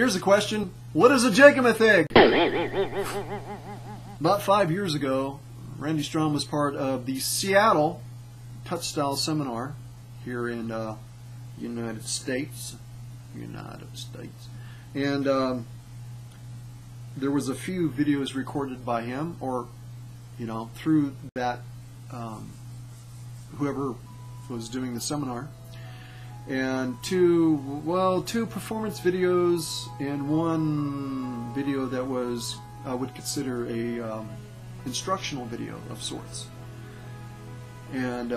Here's the question: what is a Jacomathig? About 5 years ago, Randy Stroms was part of the Seattle Touch Style Seminar here in United States. And there was a few videos recorded by him, or through that whoever was doing the seminar, and two performance videos and one video that was, I would consider, a instructional video of sorts. And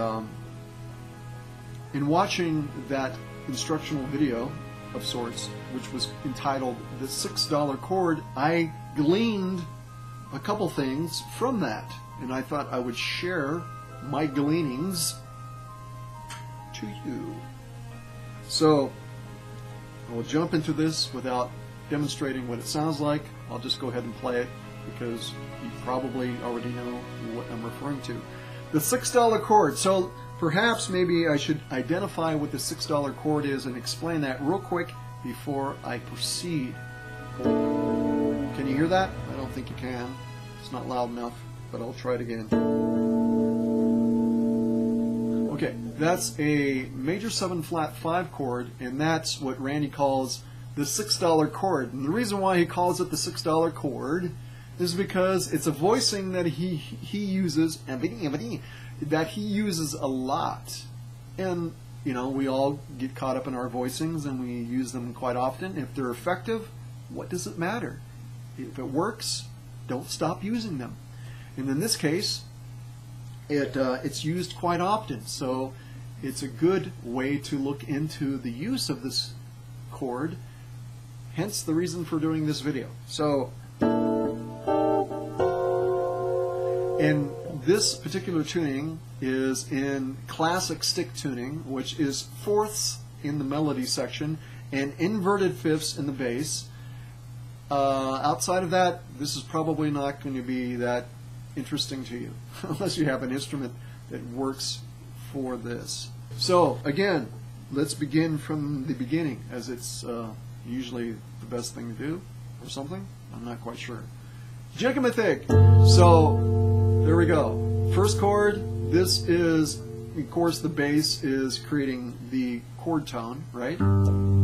in watching that instructional video of sorts, which was entitled The $6 Chord, I gleaned a couple things from that, and I thought I would share my gleanings to you. So I will jump into this without demonstrating what it sounds like. I'll just go ahead and play it because you probably already know what I'm referring to. The $6 chord. So perhaps maybe I should identify what the $6 chord is and explain that real quick before I proceed. Can you hear that? I don't think you can. It's not loud enough, but I'll try it again. Okay, that's a major 7 flat 5 chord, and that's what Randy calls the $6 chord. And the reason why he calls it the $6 chord is because it's a voicing that he uses, that he uses a lot. And we all get caught up in our voicings and we use them quite often. If they're effective, what does it matter? If it works, don't stop using them. And in this case, it's used quite often, so it's a good way to look into the use of this chord, hence the reason for doing this video. So, and this particular tuning is in classic stick tuning, which is fourths in the melody section and inverted fifths in the bass. Outside of that, this is probably not going to be that interesting to you unless you have an instrument that works for this. So again, let's begin from the beginning, as it's usually the best thing to do, or something. I'm not quite sure. Jacomathig. So there we go. First chord. This is, of course, the bass is creating the chord tone, right?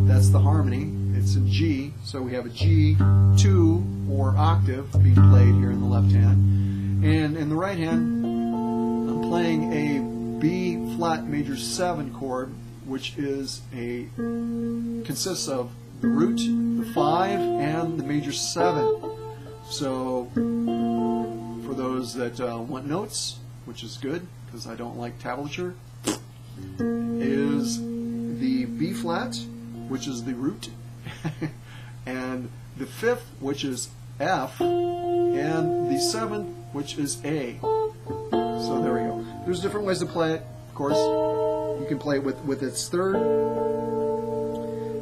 That's the harmony. It's in G, so we have a G2 or octave being played here in the left hand. And in the right hand, I'm playing a B flat major 7 chord, which consists of the root, the 5, and the major 7. So for those that want notes, which is good because I don't like tablature, is the B flat, which is the root, and the 5th, which is F, and the 7th, which is A. So there we go. There's different ways to play it, of course. You can play it with its 3rd,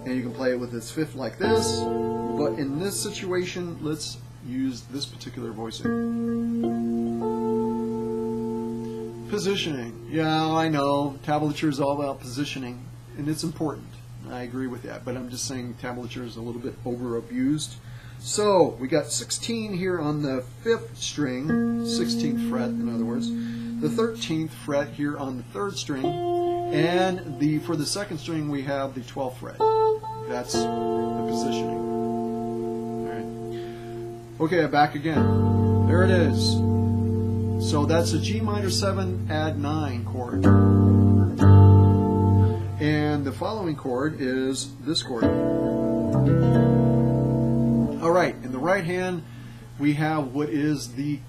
and you can play it with its 5th like this, but in this situation, let's use this particular voicing. Positioning. Yeah, I know. Tablature is all about positioning, and it's important. I agree with that, but I'm just saying tablature is a little bit over-abused. So we got 16 here on the 5th string, 16th fret in other words, the 13th fret here on the 3rd string, and for the 2nd string we have the 12th fret. That's the positioning. All right. Okay, back again. There it is. So that's a G minor 7 add 9 chord. And the following chord is this chord. Alright, in the right hand we have what is the,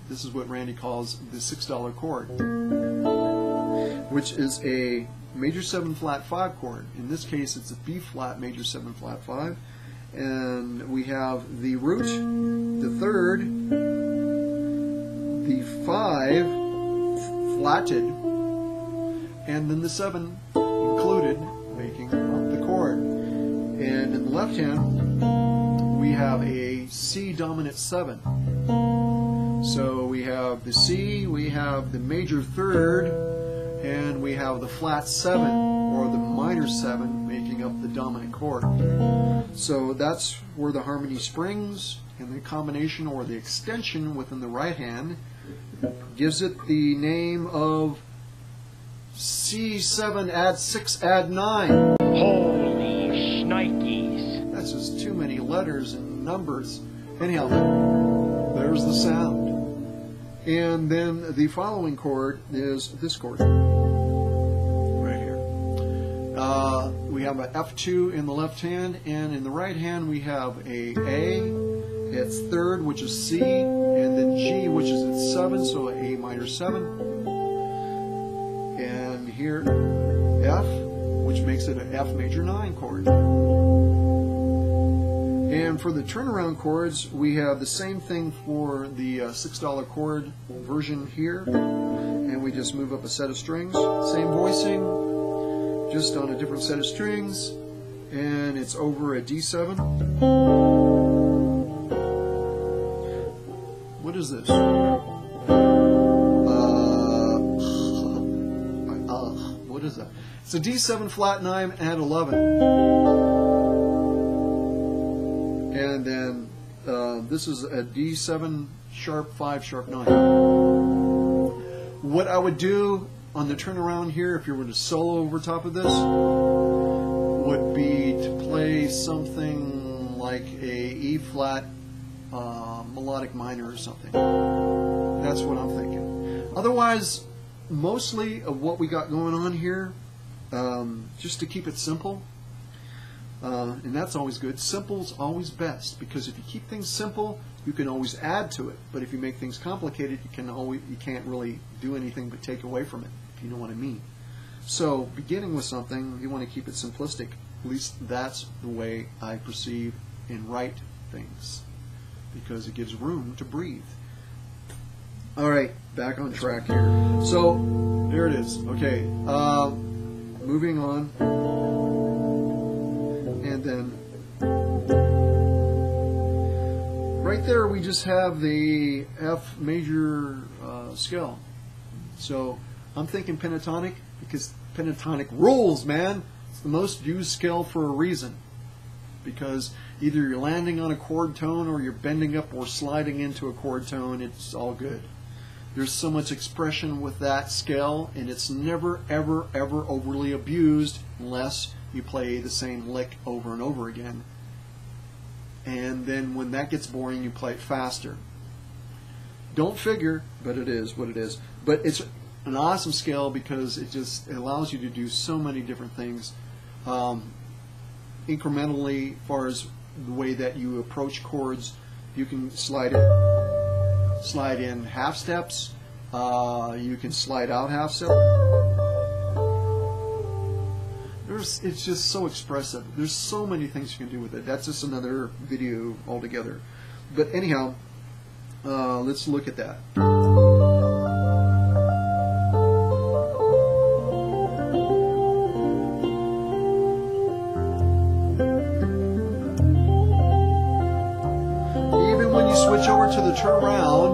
this is what Randy calls the $6 chord, which is a major 7 flat 5 chord. In this case it's a B flat major 7 flat 5, and we have the root, the 3rd, the 5 flatted, and then the 7 included, making up the chord. And in the left hand we have a C dominant 7. So we have the C, we have the major 3rd, and we have the flat 7, or the minor 7, making up the dominant chord. So that's where the harmony springs, and the combination or the extension within the right hand gives it the name of C7 add 6 add 9. Holy shnikes. That's just too many letters and numbers. Anyhow, there's the sound. And then the following chord is this chord right here. We have an F2 in the left hand, and in the right hand we have a its third, which is C, and then G, which is its 7, so A minor 7. And here F, which makes it an F major 9 chord. And for the turnaround chords, we have the same thing for the $6 chord version here, and we just move up a set of strings, same voicing, just on a different set of strings, and it's over a D7. What is this? What is that? It's a D7 flat 9 and 11. And then this is a D7 sharp 5 sharp 9. What I would do on the turnaround here, if you were to solo over top of this, would be to play something like a E flat melodic minor or something. That's what I'm thinking. Otherwise, mostly of what we got going on here, just to keep it simple. And that's always good. Simple's always best, because if you keep things simple, you can always add to it. But if you make things complicated, you can't really do anything but take away from it, if you know what I mean. So, beginning with something, you want to keep it simplistic. At least that's the way I perceive and write things, because it gives room to breathe. All right, back on track here. So, there it is. Okay, moving on. And then right there we just have the F major scale. So I'm thinking pentatonic, because pentatonic rules, man. It's the most used scale for a reason, because either you're landing on a chord tone or you're bending up or sliding into a chord tone. It's all good. There's so much expression with that scale, and it's never ever ever overly abused unless you play the same lick over and over again. And then when that gets boring, you play it faster. Don't figure, but it is what it is. But it's an awesome scale because it allows you to do so many different things incrementally. As far as the way that you approach chords, you can slide in half steps. You can slide out half steps. It's just so expressive. There's so many things you can do with it. That's just another video altogether. But anyhow, let's look at that. Even when you switch over to the turnaround,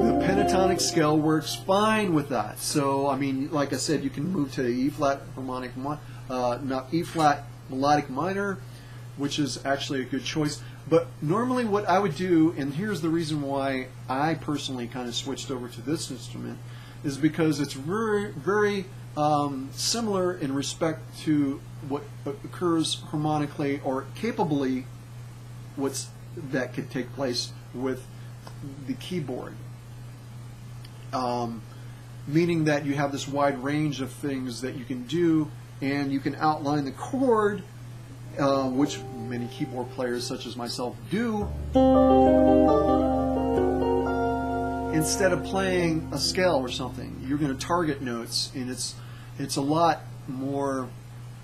the pentatonic scale works fine with that. So, I mean, like I said, you can move to the E flat harmonic, not E flat melodic minor, which is actually a good choice. But normally what I would do, and here's the reason why I personally kind of switched over to this instrument, is because it's very, very similar in respect to what occurs harmonically or capably that could take place with the keyboard. Meaning that you have this wide range of things that you can do, and you can outline the chord, which many keyboard players such as myself do, instead of playing a scale or something. You're going to target notes, and it's a lot more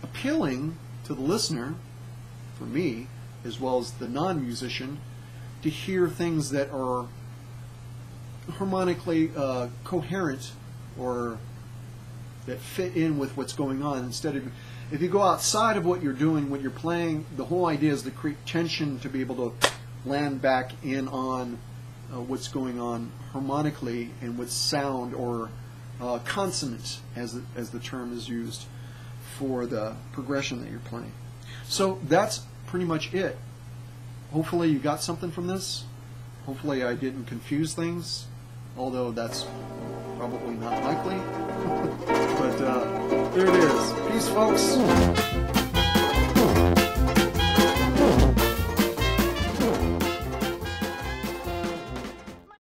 appealing to the listener, for me, as well as the non-musician, to hear things that are harmonically coherent, or that fit in with what's going on. Instead of, if you go outside of what you're doing, what you're playing, the whole idea is to create tension, to be able to land back in on what's going on harmonically and with sound, or consonant, as the term is used. for the progression that you're playing. So that's pretty much it. Hopefully you got something from this. Hopefully I didn't confuse things, although that's probably not likely. But there it is. Peace, folks.